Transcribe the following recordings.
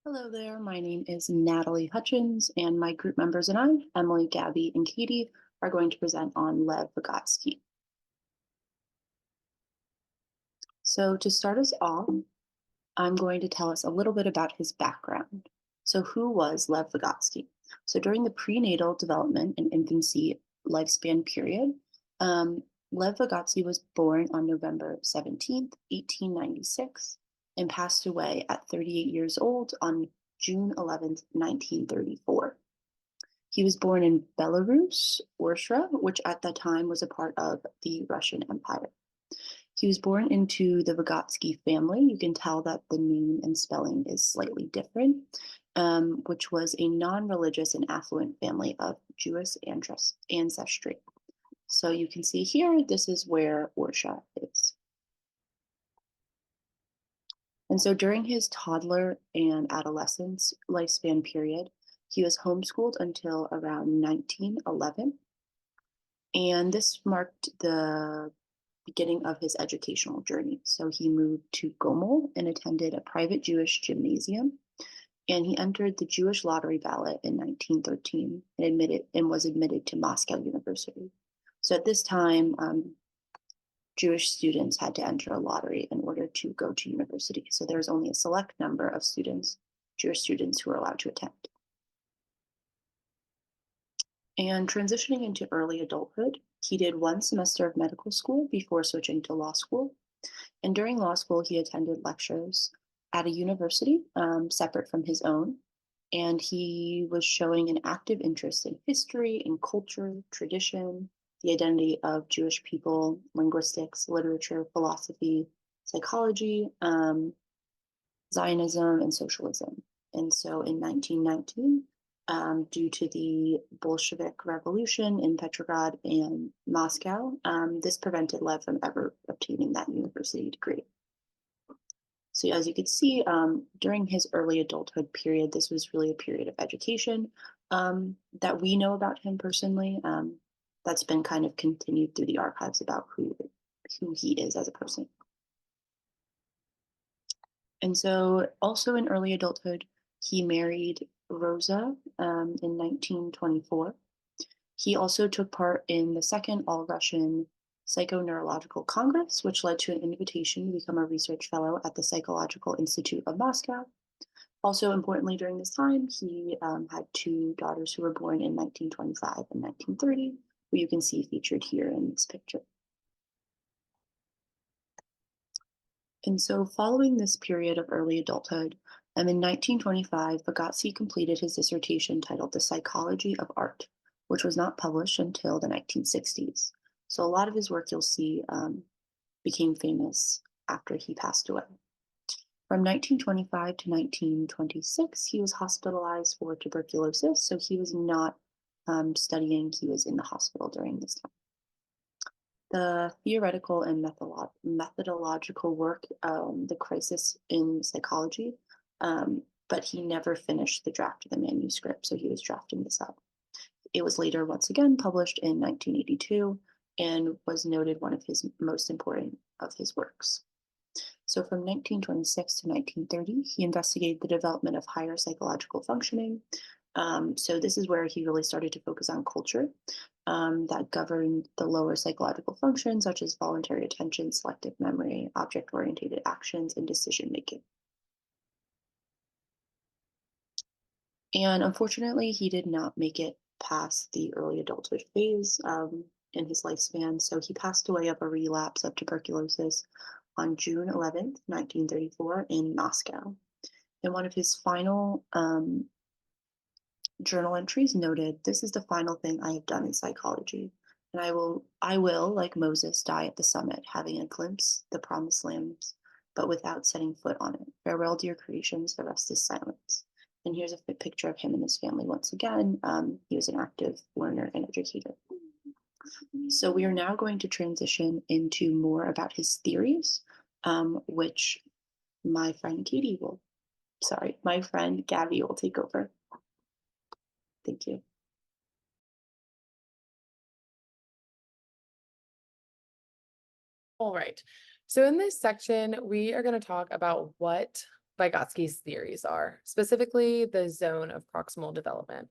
Hello there, my name is Natalie Hutchins, and my group members and I, Emily, Gabby, and Katie, are going to present on Lev Vygotsky. So to start us off, I'm going to tell us a little bit about his background. So who was Lev Vygotsky? So during the prenatal development and infancy lifespan period, um, Lev Vygotsky was born on November 17th, 1896, and passed away at 38 years old on June 11th, 1934. He was born in Belarus, Orshra, which at that time was a part of the Russian Empire. He was born into the Vygotsky family. You can tell that the name and spelling is slightly different, which was a non-religious and affluent family of Jewish ancestry. So you can see here, this is where Orsha is. And so during his toddler and adolescence lifespan period, he was homeschooled until around 1911. And this marked the beginning of his educational journey. So he moved to Gomel and attended a private Jewish gymnasium. And he entered the Jewish lottery ballot in 1913 and was admitted to Moscow University. So at this time, Jewish students had to enter a lottery in order to go to university. So there's only a select number of students, Jewish students, who are allowed to attend. And transitioning into early adulthood, he did one semester of medical school before switching to law school. And during law school, he attended lectures at a university separate from his own. And he was showing an active interest in history and culture, tradition, the identity of Jewish people, linguistics, literature, philosophy, psychology, Zionism, and socialism. And so in 1919, due to the Bolshevik Revolution in Petrograd and Moscow, this prevented Lev from ever obtaining that university degree. So as you could see, during his early adulthood period, this was really a period of education that we know about him personally. That's been kind of continued through the archives about who he is as a person. And so also in early adulthood, he married Rosa in 1924. He also took part in the second All-Russian Psychoneurological Congress, which led to an invitation to become a research fellow at the Psychological Institute of Moscow. Also importantly, during this time, he had two daughters who were born in 1925 and 1930, who you can see featured here in this picture. And so following this period of early adulthood, in 1925, Vygotsky completed his dissertation titled The Psychology of Art, which was not published until the 1960s. So a lot of his work you'll see became famous after he passed away. From 1925 to 1926, he was hospitalized for tuberculosis, so he was not studying, he was in the hospital during this time. The theoretical and methodological work, The Crisis in Psychology, but he never finished the draft of the manuscript, so he was drafting this up. It was later once again published in 1982 and was noted one of his most important of his works. So from 1926 to 1930, he investigated the development of higher psychological functioning. So this is where he really started to focus on culture that governed the lower psychological functions, such as voluntary attention, selective memory, object-oriented actions, and decision-making. And unfortunately, he did not make it past the early adulthood phase in his lifespan. So he passed away of a relapse of tuberculosis on June 11th, 1934 in Moscow. And one of his final journal entries noted, "This is the final thing I have done in psychology. And I will, like Moses, die at the summit, having a glimpse the promised lands, but without setting foot on it. Farewell, dear creations, the rest is silence." And here's a picture of him and his family once again. He was an active learner and educator. So we are now going to transition into more about his theories, which my friend Gabby will take over. Thank you. All right. So in this section, we are going to talk about what Vygotsky's theories are, specifically the zone of proximal development.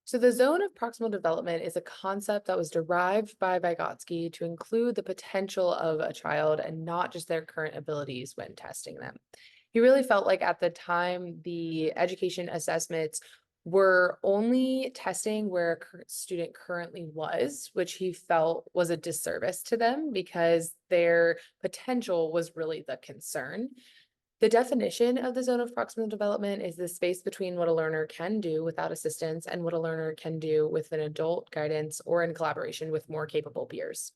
So the zone of proximal development is a concept that was derived by Vygotsky to include the potential of a child and not just their current abilities when testing them. He really felt like at the time, the education assessments were only testing where a student currently was, which he felt was a disservice to them because their potential was really the concern. The definition of the zone of proximal development is the space between what a learner can do without assistance and what a learner can do with an adult guidance or in collaboration with more capable peers.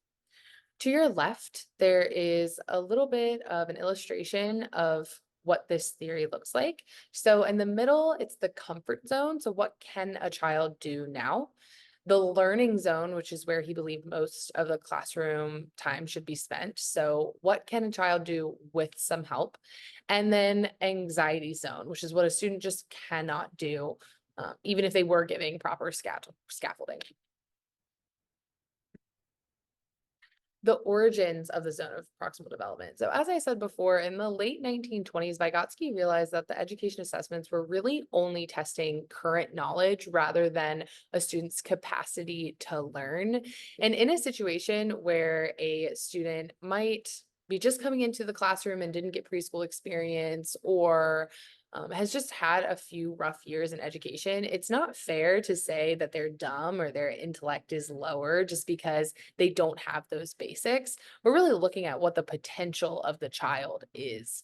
To your left, there is a little bit of an illustration of what this theory looks like. So in the middle, it's the comfort zone. So what can a child do now? The learning zone, which is where he believed most of the classroom time should be spent. So what can a child do with some help? And then anxiety zone, which is what a student just cannot do, even if they were giving proper scaffolding. The origins of the zone of proximal development. So, as I said before, in the late 1920s, Vygotsky realized that the education assessments were really only testing current knowledge rather than a student's capacity to learn. And in a situation where a student might be just coming into the classroom and didn't get preschool experience or has just had a few rough years in education, it's not fair to say that they're dumb or their intellect is lower just because they don't have those basics. We're really looking at what the potential of the child is.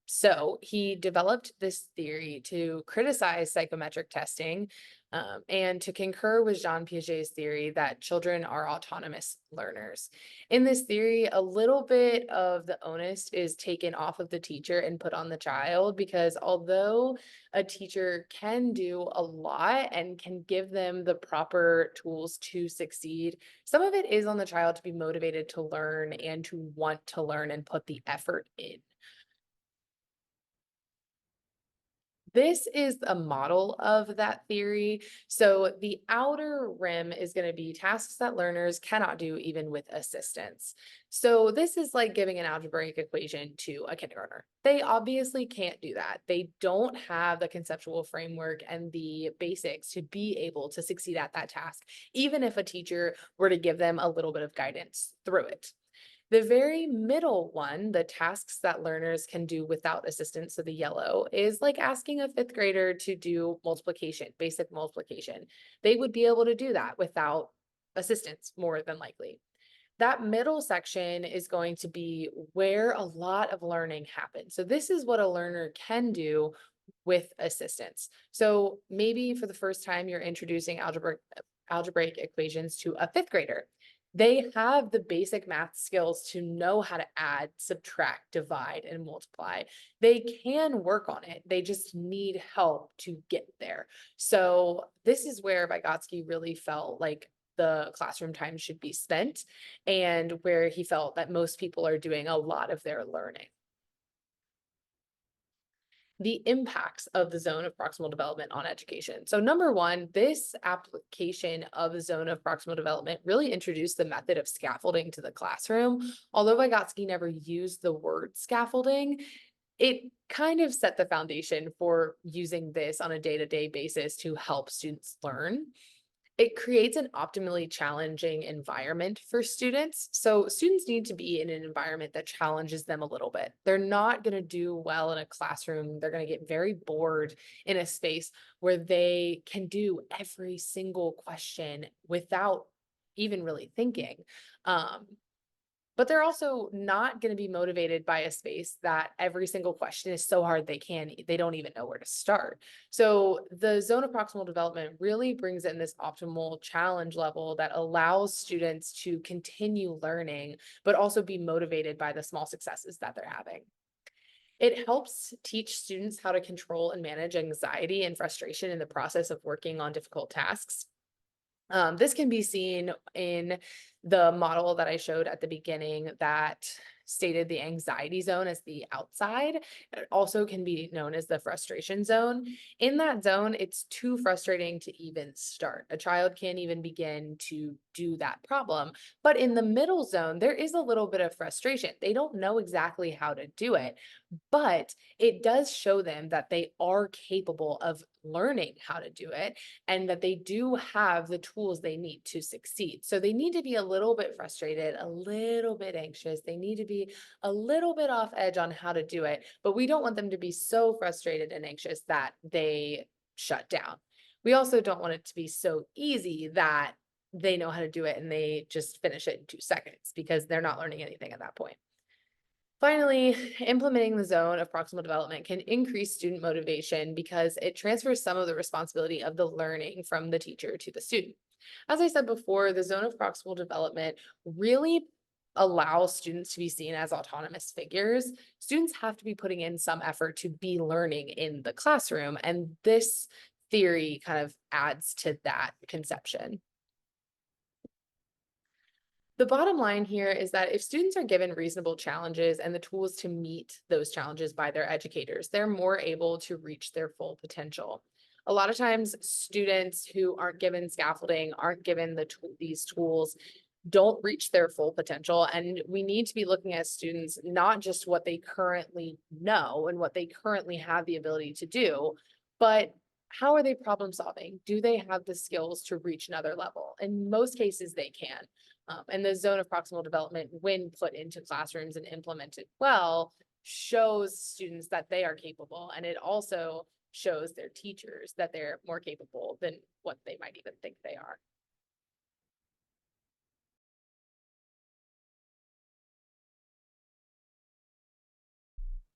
So he developed this theory to criticize psychometric testing and to concur with Jean Piaget's theory that children are autonomous learners. In this theory, a little bit of the onus is taken off of the teacher and put on the child because although a teacher can do a lot and can give them the proper tools to succeed, some of it is on the child to be motivated to learn and to want to learn and put the effort in. This is a model of that theory. So the outer rim is going to be tasks that learners cannot do even with assistance. So this is like giving an algebraic equation to a kindergartner. They obviously can't do that. They don't have the conceptual framework and the basics to be able to succeed at that task, even if a teacher were to give them a little bit of guidance through it. The very middle one, the tasks that learners can do without assistance, so the yellow, is like asking a fifth grader to do multiplication, basic multiplication. They would be able to do that without assistance, more than likely. That middle section is going to be where a lot of learning happens. So this is what a learner can do with assistance. So maybe for the first time, you're introducing algebraic equations to a fifth grader. They have the basic math skills to know how to add, subtract, divide, and multiply. They can work on it. They just need help to get there. So this is where Vygotsky really felt like the classroom time should be spent and where he felt that most people are doing a lot of their learning. The impacts of the zone of proximal development on education. So number one, this application of the zone of proximal development really introduced the method of scaffolding to the classroom. Although Vygotsky never used the word scaffolding, it kind of set the foundation for using this on a day-to-day basis to help students learn. It creates an optimally challenging environment for students. So students need to be in an environment that challenges them a little bit. They're not going to do well in a classroom. They're going to get very bored in a space where they can do every single question without even really thinking. Um, but they're also not going to be motivated by a space that every single question is so hard they don't even know where to start. So the zone of proximal development really brings in this optimal challenge level that allows students to continue learning, but also be motivated by the small successes that they're having. It helps teach students how to control and manage anxiety and frustration in the process of working on difficult tasks. This can be seen in the model that I showed at the beginning that stated the anxiety zone as the outside. It also can be known as the frustration zone. In that zone, it's too frustrating to even start. A child can't even begin to do that problem. But in the middle zone, there is a little bit of frustration. They don't know exactly how to do it, but it does show them that they are capable of learning how to do it and that they do have the tools they need to succeed. So they need to be a little bit frustrated, a little bit anxious. They need to be a little bit off edge on how to do it, but we don't want them to be so frustrated and anxious that they shut down. We also don't want it to be so easy that they know how to do it and they just finish it in 2 seconds because they're not learning anything at that point. Finally, implementing the zone of proximal development can increase student motivation because it transfers some of the responsibility of the learning from the teacher to the student. As I said before, the zone of proximal development really allows students to be seen as autonomous figures. Students have to be putting in some effort to be learning in the classroom, and this theory kind of adds to that conception. The bottom line here is that if students are given reasonable challenges and the tools to meet those challenges by their educators, they're more able to reach their full potential. A lot of times, students who aren't given scaffolding, aren't given these tools, don't reach their full potential. And we need to be looking at students, not just what they currently know and what they currently have the ability to do, but how are they problem solving? Do they have the skills to reach another level? In most cases, they can. And the zone of proximal development, when put into classrooms and implemented well, shows students that they are capable. And it also shows their teachers that they're more capable than what they might even think they are.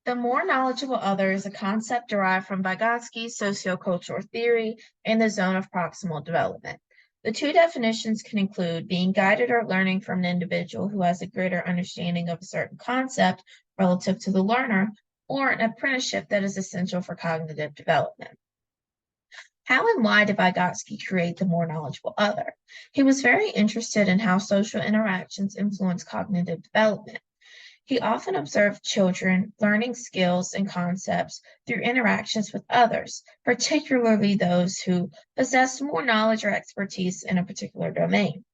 The more knowledgeable other is a concept derived from Vygotsky's sociocultural theory and the zone of proximal development. The two definitions can include being guided or learning from an individual who has a greater understanding of a certain concept relative to the learner, or an apprenticeship that is essential for cognitive development. How and why did Vygotsky create the more knowledgeable other? He was very interested in how social interactions influence cognitive development. He often observed children learning skills and concepts through interactions with others, particularly those who possessed more knowledge or expertise in a particular domain.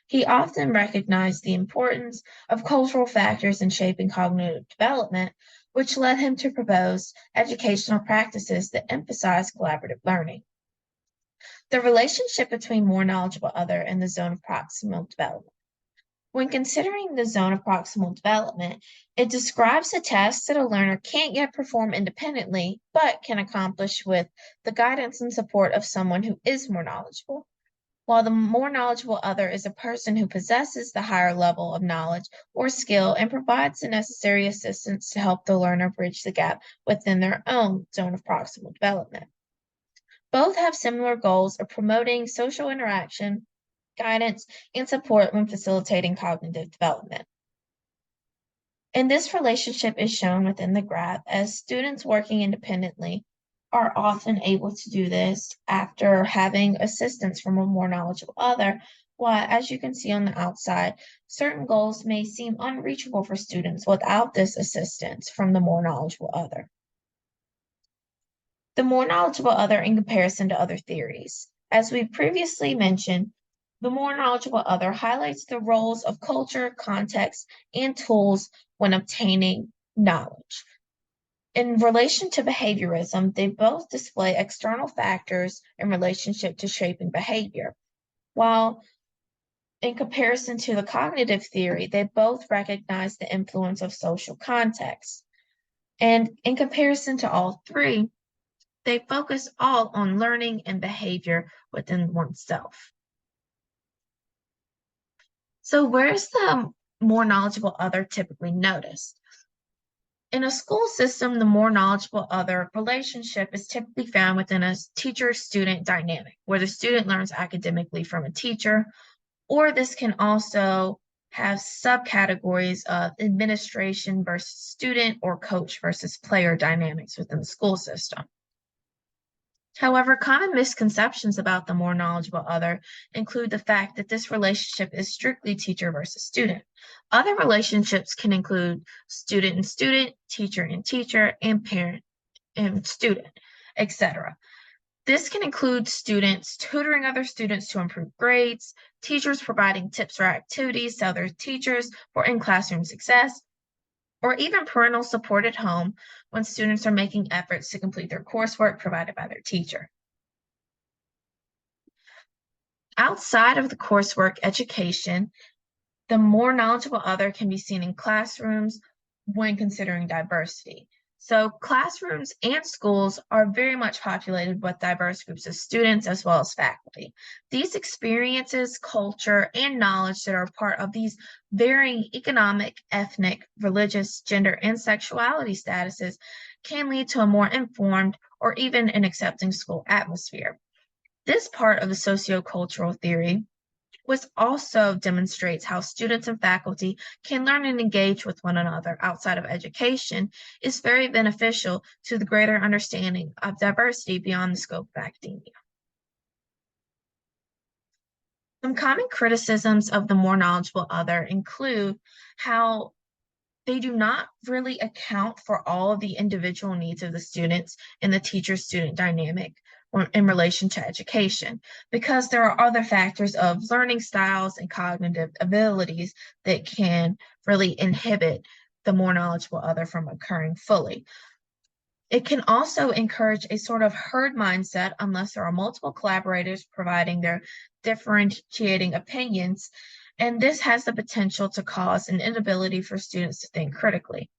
He often recognized the importance of cultural factors in shaping cognitive development, which led him to propose educational practices that emphasize collaborative learning. The relationship between more knowledgeable other and the zone of proximal development. When considering the zone of proximal development, it describes a task that a learner can't yet perform independently, but can accomplish with the guidance and support of someone who is more knowledgeable. While the more knowledgeable other is a person who possesses the higher level of knowledge or skill and provides the necessary assistance to help the learner bridge the gap within their own zone of proximal development. Both have similar goals of promoting social interaction, guidance, and support when facilitating cognitive development. And this relationship is shown within the graph as students working independently are often able to do this after having assistance from a more knowledgeable other, while as you can see on the outside, certain goals may seem unreachable for students without this assistance from the more knowledgeable other. The more knowledgeable other in comparison to other theories. As we previously mentioned, the more knowledgeable other highlights the roles of culture, context, and tools when obtaining knowledge. In relation to behaviorism, they both display external factors in relationship to shaping behavior, while in comparison to the cognitive theory, they both recognize the influence of social context. And in comparison to all three, they focus all on learning and behavior within oneself. So where is the more knowledgeable other typically noticed? In a school system, the more knowledgeable other relationship is typically found within a teacher-student dynamic, where the student learns academically from a teacher, or this can also have subcategories of administration versus student or coach versus player dynamics within the school system. However, common misconceptions about the more knowledgeable other include the fact that this relationship is strictly teacher versus student. Other relationships can include student and student, teacher, and parent and student, etc. This can include students tutoring other students to improve grades, teachers providing tips or activities to other teachers for in-classroom success, or even parental support at home when students are making efforts to complete their coursework provided by their teacher. Outside of the coursework education, the more knowledgeable other can be seen in classrooms when considering diversity. So classrooms and schools are very much populated with diverse groups of students as well as faculty. These experiences, culture, and knowledge that are part of these varying economic, ethnic, religious, gender, and sexuality statuses can lead to a more informed or even an accepting school atmosphere. This part of the sociocultural theory which also demonstrates how students and faculty can learn and engage with one another outside of education, is very beneficial to the greater understanding of diversity beyond the scope of academia. Some common criticisms of the more knowledgeable other include how they do not really account for all of the individual needs of the students in the teacher-student dynamic in relation to education, because there are other factors of learning styles and cognitive abilities that can really inhibit the more knowledgeable other from occurring fully. It can also encourage a sort of herd mindset unless there are multiple collaborators providing their differentiating opinions, and this has the potential to cause an inability for students to think critically.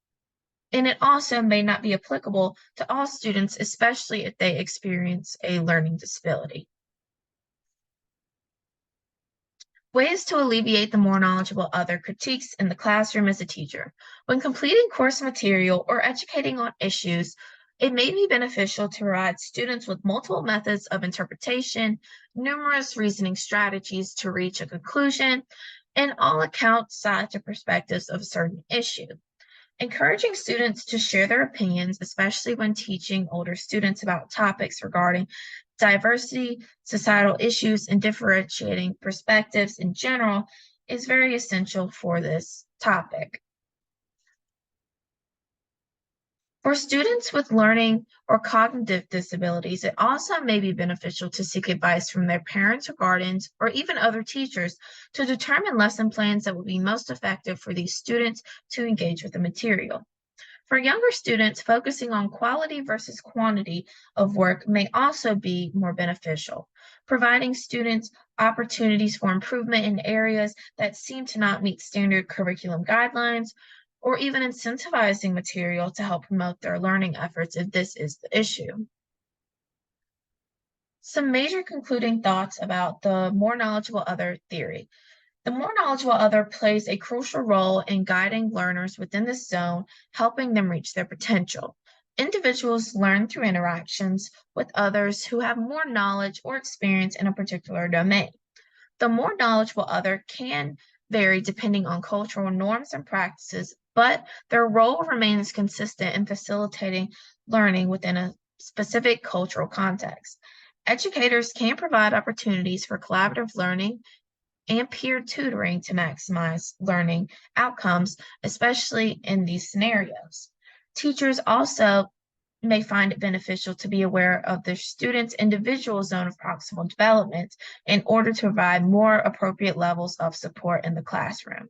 And it also may not be applicable to all students, especially if they experience a learning disability. Ways to alleviate the more knowledgeable other critiques in the classroom as a teacher. When completing course material or educating on issues, it may be beneficial to provide students with multiple methods of interpretation, numerous reasoning strategies to reach a conclusion, and all account sides or perspectives of a certain issue. Encouraging students to share their opinions, especially when teaching older students about topics regarding diversity, societal issues, and differentiating perspectives in general, is very essential for this topic. For students with learning or cognitive disabilities, it also may be beneficial to seek advice from their parents or guardians or even other teachers to determine lesson plans that will be most effective for these students to engage with the material. For younger students, focusing on quality versus quantity of work may also be more beneficial, providing students opportunities for improvement in areas that seem to not meet standard curriculum guidelines, or even incentivizing material to help promote their learning efforts if this is the issue. Some major concluding thoughts about the more knowledgeable other theory. The more knowledgeable other plays a crucial role in guiding learners within this zone, helping them reach their potential. Individuals learn through interactions with others who have more knowledge or experience in a particular domain. The more knowledgeable other can vary depending on cultural norms and practices, but their role remains consistent in facilitating learning within a specific cultural context. Educators can provide opportunities for collaborative learning and peer tutoring to maximize learning outcomes, especially in these scenarios. Teachers also may find it beneficial to be aware of their students' individual zone of proximal development in order to provide more appropriate levels of support in the classroom.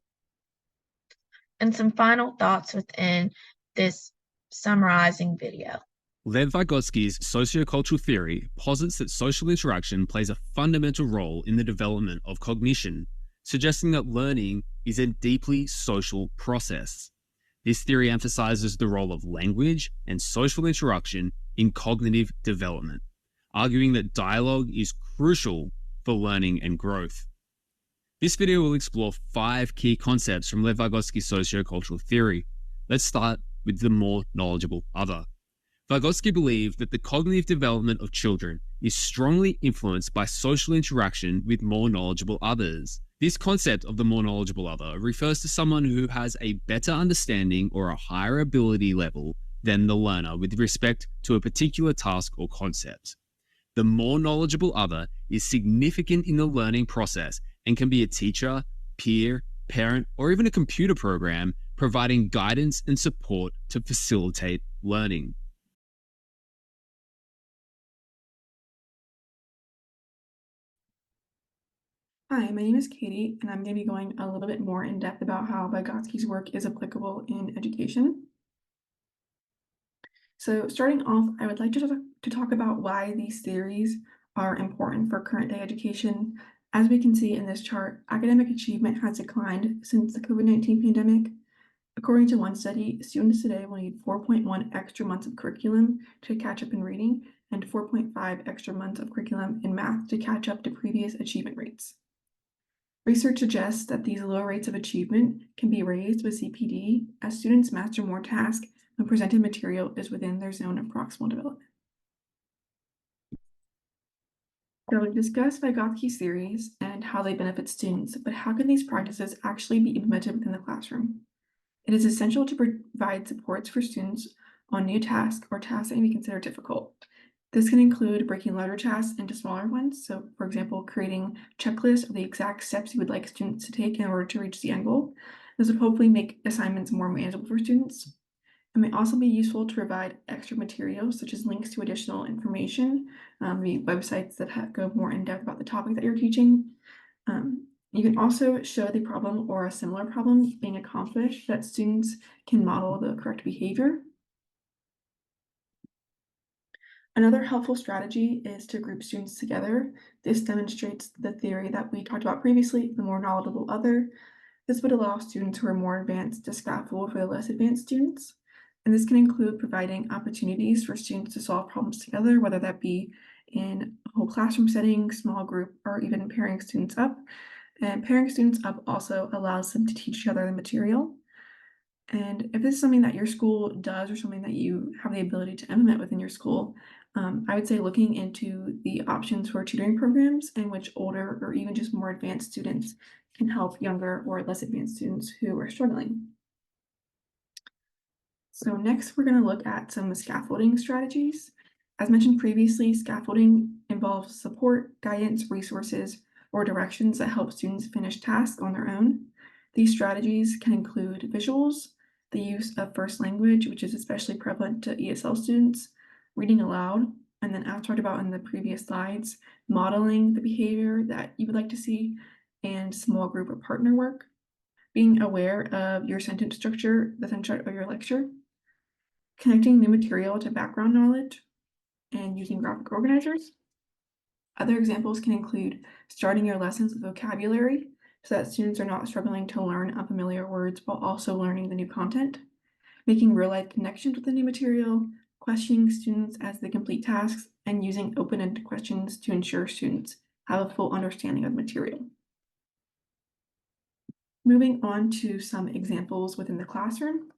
And some final thoughts within this summarizing video. Lev Vygotsky's sociocultural theory posits that social interaction plays a fundamental role in the development of cognition, suggesting that learning is a deeply social process. This theory emphasizes the role of language and social interaction in cognitive development, arguing that dialogue is crucial for learning and growth. This video will explore 5 key concepts from Lev Vygotsky's sociocultural theory. Let's start with the more knowledgeable other. Vygotsky believed that the cognitive development of children is strongly influenced by social interaction with more knowledgeable others. This concept of the more knowledgeable other refers to someone who has a better understanding or a higher ability level than the learner with respect to a particular task or concept. The more knowledgeable other is significant in the learning process and can be a teacher, peer, parent, or even a computer program, providing guidance and support to facilitate learning. Hi, my name is Katie, and I'm going to be going a little bit more in depth about how Vygotsky's work is applicable in education. So starting off, I would like to talk about why these theories are important for current day education. As we can see in this chart, academic achievement has declined since the COVID-19 pandemic. According to one study, students today will need 4.1 extra months of curriculum to catch up in reading and 4.5 extra months of curriculum in math to catch up to previous achievement rates. Research suggests that these low rates of achievement can be raised with CPD as students master more tasks when presented material is within their zone of proximal development. So we've discussed Vygotsky's theories and how they benefit students, but how can these practices actually be implemented within the classroom? It is essential to provide supports for students on new tasks or tasks that may be considered difficult. This can include breaking larger tasks into smaller ones. So, for example, creating checklists of the exact steps you would like students to take in order to reach the end goal. This would hopefully make assignments more manageable for students. It may also be useful to provide extra materials, such as links to additional information, the websites that go more in depth about the topic that you're teaching. You can also show the problem or a similar problem being accomplished that students can model the correct behavior. Another helpful strategy is to group students together. This demonstrates the theory that we talked about previously, the more knowledgeable other. This would allow students who are more advanced to scaffold for the less advanced students. And this can include providing opportunities for students to solve problems together, whether that be in a whole classroom setting, small group, or even pairing students up. And pairing students up also allows them to teach each other the material. And if this is something that your school does or something that you have the ability to implement within your school, I would say looking into the options for tutoring programs in which older or even just more advanced students can help younger or less advanced students who are struggling. So next, we're going to look at some scaffolding strategies. As mentioned previously, scaffolding involves support, guidance, resources, or directions that help students finish tasks on their own. These strategies can include visuals, the use of first language, which is especially prevalent to ESL students, reading aloud, and then as talked about in the previous slides, modeling the behavior that you would like to see, and small group or partner work, being aware of your sentence structure, the sentence of your lecture, connecting new material to background knowledge, and using graphic organizers. Other examples can include starting your lessons with vocabulary so that students are not struggling to learn unfamiliar words while also learning the new content, making real-life connections with the new material, questioning students as they complete tasks, and using open-ended questions to ensure students have a full understanding of the material. Moving on to some examples within the classroom.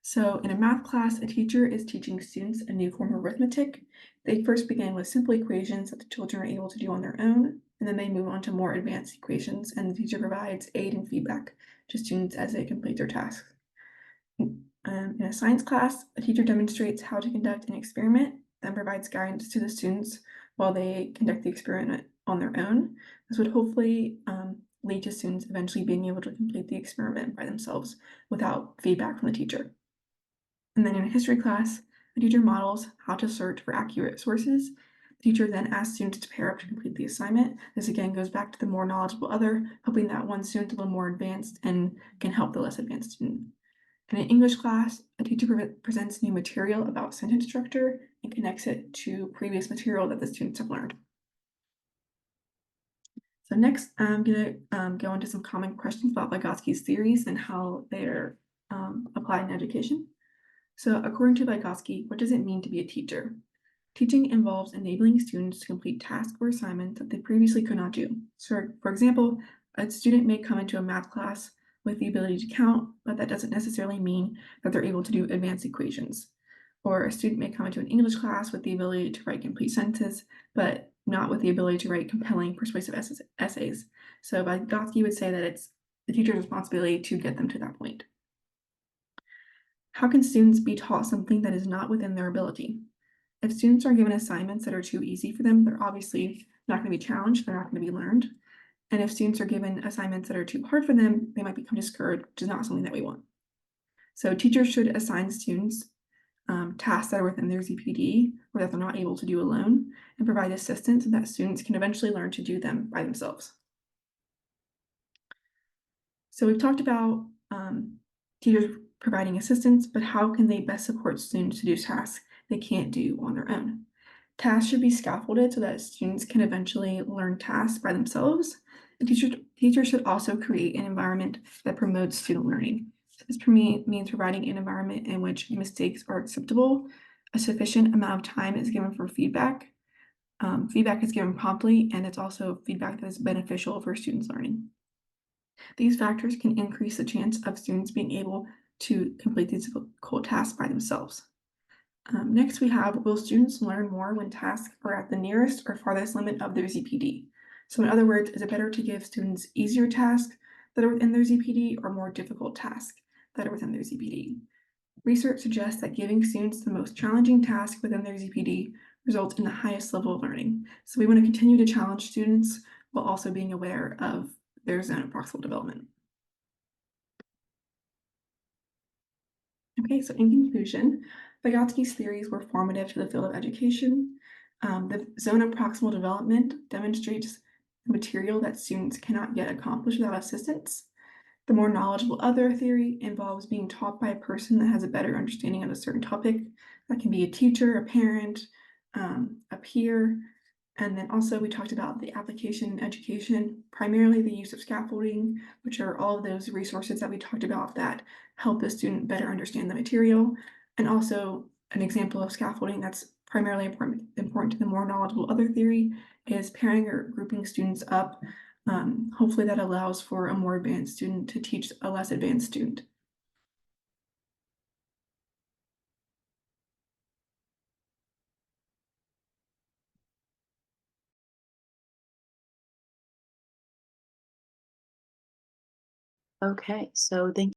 So in a math class, a teacher is teaching students a new form of arithmetic. They first begin with simple equations that the children are able to do on their own, and then they move on to more advanced equations, and the teacher provides aid and feedback to students as they complete their tasks. In a science class, a teacher demonstrates how to conduct an experiment, then provides guidance to the students while they conduct the experiment on their own. This would hopefully lead to students eventually being able to complete the experiment by themselves without feedback from the teacher. And then in a history class, the teacher models how to search for accurate sources. The teacher then asks students to pair up to complete the assignment. This again goes back to the more knowledgeable other, hoping that one student is a little more advanced and can help the less advanced student. In an English class, a teacher presents new material about sentence structure and connects it to previous material that the students have learned. So next, I'm going to go into some common questions about Vygotsky's theories and how they're applied in education. So according to Vygotsky, what does it mean to be a teacher? Teaching involves enabling students to complete tasks or assignments that they previously could not do. So for example, a student may come into a math class with the ability to count, but that doesn't necessarily mean that they're able to do advanced equations. Or a student may come into an English class with the ability to write complete sentences, but not with the ability to write compelling, persuasive essays. So Vygotsky would say that it's the teacher's responsibility to get them to that point. How can students be taught something that is not within their ability? If students are given assignments that are too easy for them, they're obviously not going to be challenged, they're not going to be learned. And if students are given assignments that are too hard for them, they might become discouraged, which is not something that we want. So teachers should assign students tasks that are within their ZPD or that they're not able to do alone, and provide assistance so that students can eventually learn to do them by themselves. So we've talked about teachers providing assistance, but how can they best support students to do tasks they can't do on their own? Tasks should be scaffolded so that students can eventually learn tasks by themselves. And teachers should also create an environment that promotes student learning. This for me means providing an environment in which mistakes are acceptable, a sufficient amount of time is given for feedback. Feedback is given promptly, and it's also feedback that is beneficial for students' learning. These factors can increase the chance of students being able to complete these difficult tasks by themselves. Next, we have, will students learn more when tasks are at the nearest or farthest limit of their ZPD? So in other words, is it better to give students easier tasks that are within their ZPD or more difficult tasks that are within their ZPD? Research suggests that giving students the most challenging task within their ZPD results in the highest level of learning. So we want to continue to challenge students while also being aware of their zone of proximal development. Okay, so in conclusion, Vygotsky's theories were formative to the field of education. The zone of proximal development demonstrates the material that students cannot yet accomplish without assistance. The more knowledgeable other theory involves being taught by a person that has a better understanding of a certain topic. That can be a teacher, a parent, a peer. And then also we talked about the application in education, primarily the use of scaffolding, which are all of those resources that we talked about that help the student better understand the material. And also an example of scaffolding that's primarily important to the more knowledgeable other theory is pairing or grouping students up. Hopefully that allows for a more advanced student to teach a less advanced student. Okay, so thank